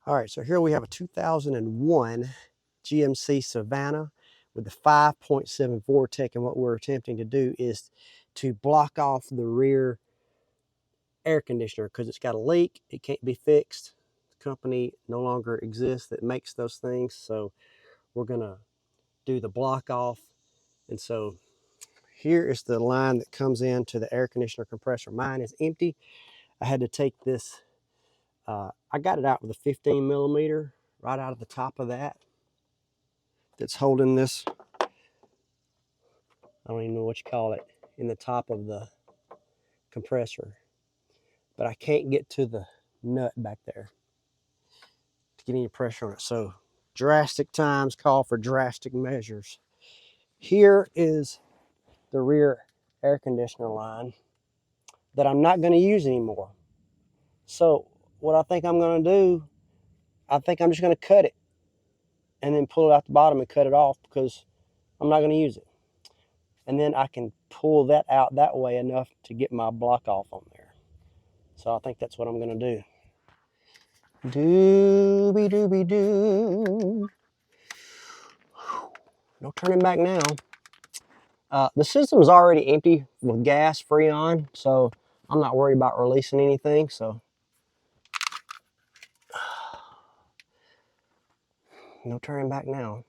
All right, so here we have a 2001 GMC Savana with the 5.7 Vortec, and what we're attempting to do is to block off the rear air conditioner because it's got a leak. It can't be fixed. The company no longer exists that makes those things, so we're gonna do the block off. And so here is the line that comes into the air conditioner compressor. Mine is empty. I had to take this, I got it out with a 15 millimeter right out of the top of that. That's holding this, I don't even know what you call it, in the top of the compressor. But I can't get to the nut back there to get any pressure on it. So drastic times call for drastic measures. Here is the rear air conditioner line that I'm not going to use anymore. So what I think I'm going to do, I think I'm just going to cut it and then pull it out the bottom and cut it off because I'm not going to use it. And then I can pull that out that way enough to get my block off on there. So I think that's what I'm going to do. Doobie doobie doo. No turning back now. The system's already empty with gas, Freon, so I'm not worried about releasing anything. So no turning back now.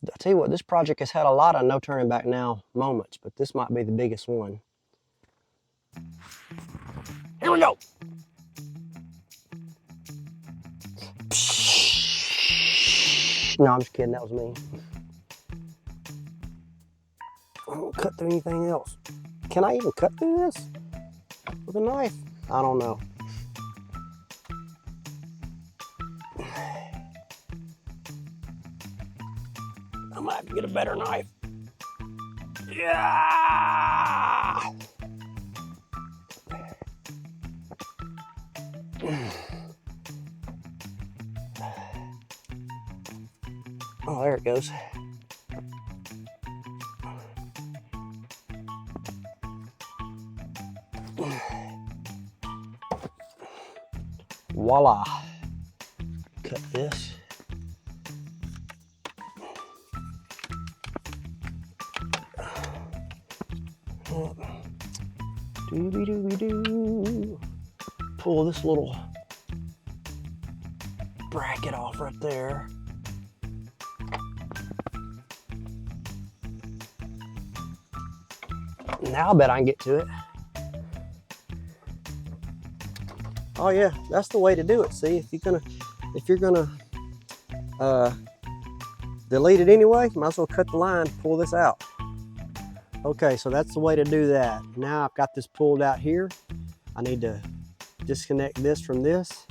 I tell you what, this project has had a lot of no turning back now moments, but this might be the biggest one. Here we go. No, I'm just kidding. That was me. I don't cut through anything else. Can I even cut through this with a knife? I don't know. I might have to get a better knife. Yeah! Oh, there it goes. Voila. Cut this. Doobie doobie doo. Pull this little bracket off right there. Now I bet I can get to it. Oh yeah, that's the way to do it. See, if you're gonna delete it anyway, might as well cut the line, pull this out. Okay, so that's the way to do that. Now I've got this pulled out here. I need to disconnect this from this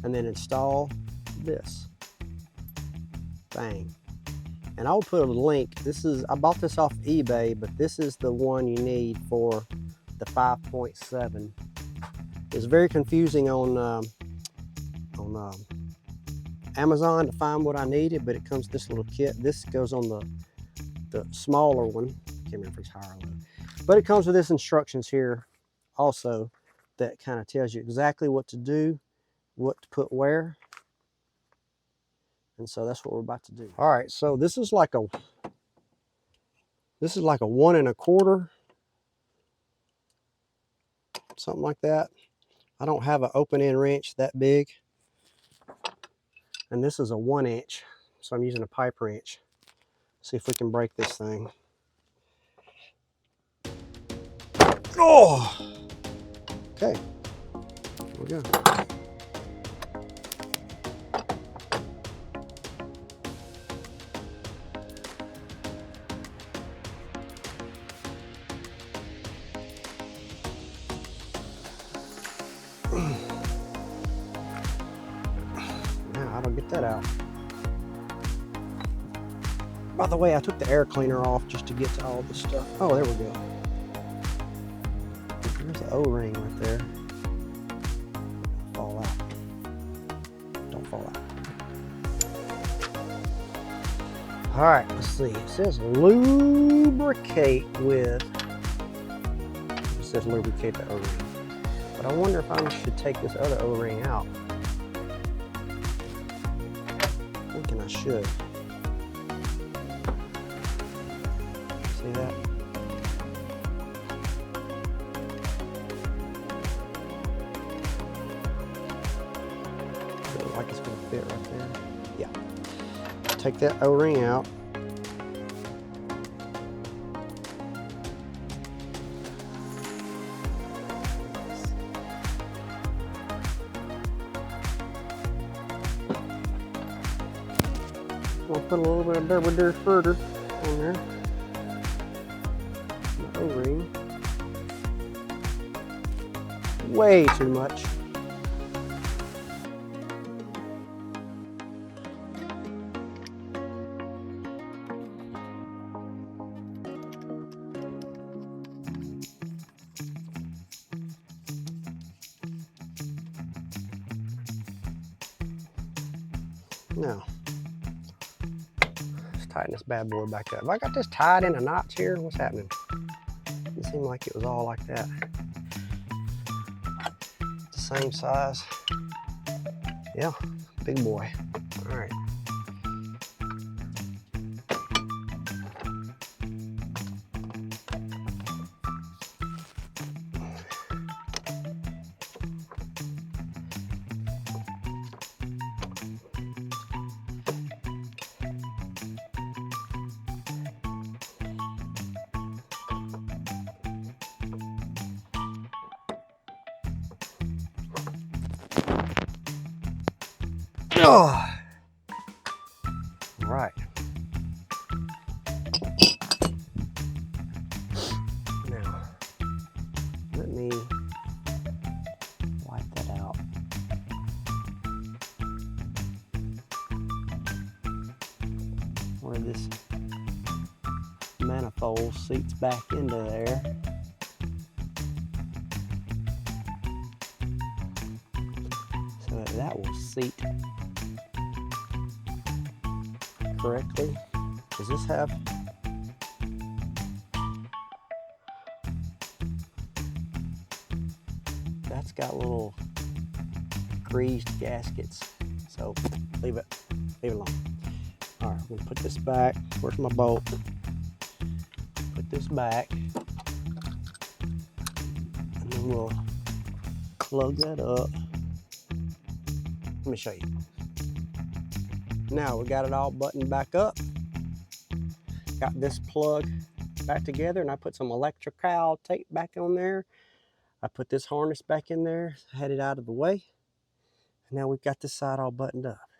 and then install this. Bang. And I'll put a link. I bought this off eBay, but this is the one you need for the 5.7. It's very confusing on Amazon to find what I needed, but it comes this little kit. This goes on the smaller one. I can't remember if it's higher or low. But it comes with this instructions here also that kind of tells you exactly what to do, what to put where. And so that's what we're about to do. All right, so this is like a 1 1/4, something like that. I don't have an open end wrench that big. And this is a 1 inch, so I'm using a pipe wrench. See if we can break this thing. Oh! Okay, here we go. Now, how do I get that out? By the way, I took the air cleaner off just to get to all this stuff. Oh, there we go. There's the O-ring right there. Fall out. Don't fall out. All right, let's see. It says lubricate with. It says lubricate the O-ring. But I wonder if I should take this other O-ring out. thinking I should. See that? Feels like it's gonna fit right there. Yeah. Take that O-ring out. We'll put a little bit of double further on there. The O-ring. Way too much. Now, let's tighten this bad boy back up. Have I got this tied in a notch here? What's happening? It seemed like it was all like that. It's the same size. Yeah, big boy. All right. Oh. Right. Now, let me wipe that out. Where this manifold seats back into there. So that will seat correctly. Does this have that's got little greased gaskets, so leave it alone. All right, we'll put this back. Where's my bolt? Put this back, and then we'll plug that up. Let me show you. Now we got it all buttoned back up. Got this plug back together, and I put some electrical tape back on there. I put this harness back in there, had it out of the way. And now we've got this side all buttoned up.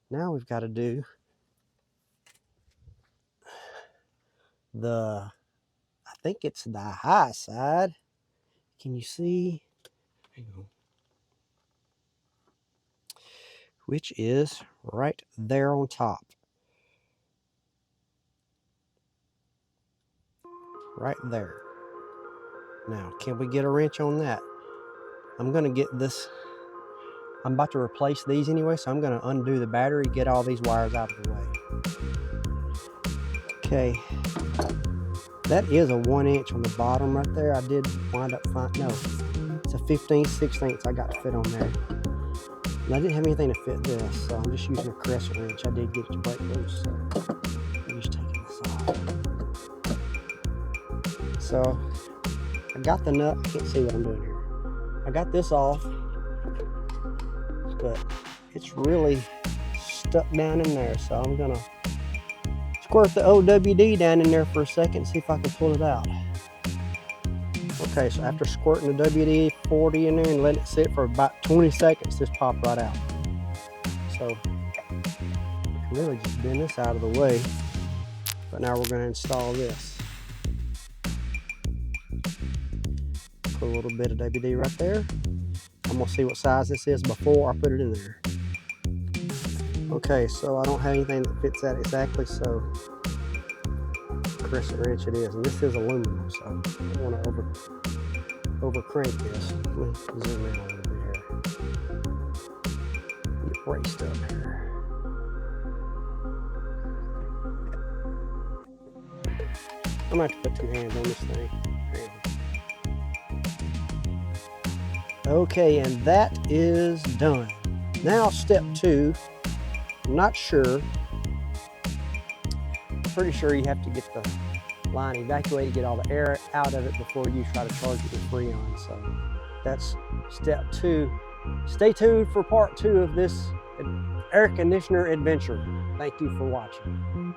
Now we've got to do I think it's the high side. Can you see? Hang on. Which is right there on top. Right there. Now, can we get a wrench on that? I'm going to get this. I'm about to replace these anyway, so I'm going to undo the battery, get all these wires out of the way. Okay. That is a 1 inch on the bottom right there. I did wind up finding, no, it's a 15/16 I got to fit on there. And I didn't have anything to fit this, so I'm just using a crescent wrench. I did get it to break loose, so I'm just taking this off. So I got the nut. I can't see what I'm doing here. I got this off, but it's really stuck down in there, so I'm gonna squirt the OWD down in there for a second, see if I can pull it out. Okay, so after squirting the WD-40 in there and letting it sit for about 20 seconds, this popped right out. So really just bend this out of the way, but now we're going to install this. Put a little bit of WD right there. I'm going to see what size this is before I put it in there. Okay, so I don't have anything that fits that exactly, so crescent wrench it is, and this is aluminum, so I don't want to over crank this. Let me zoom in a little bit here. Get braced up here. I'm gonna have to put two hands on this thing. Okay, and that is done. Now step 2 I'm not sure. Pretty sure you have to get the line evacuated, get all the air out of it before you try to charge it with Freon. So that's step 2. Stay tuned for part 2 of this air conditioner adventure. Thank you for watching.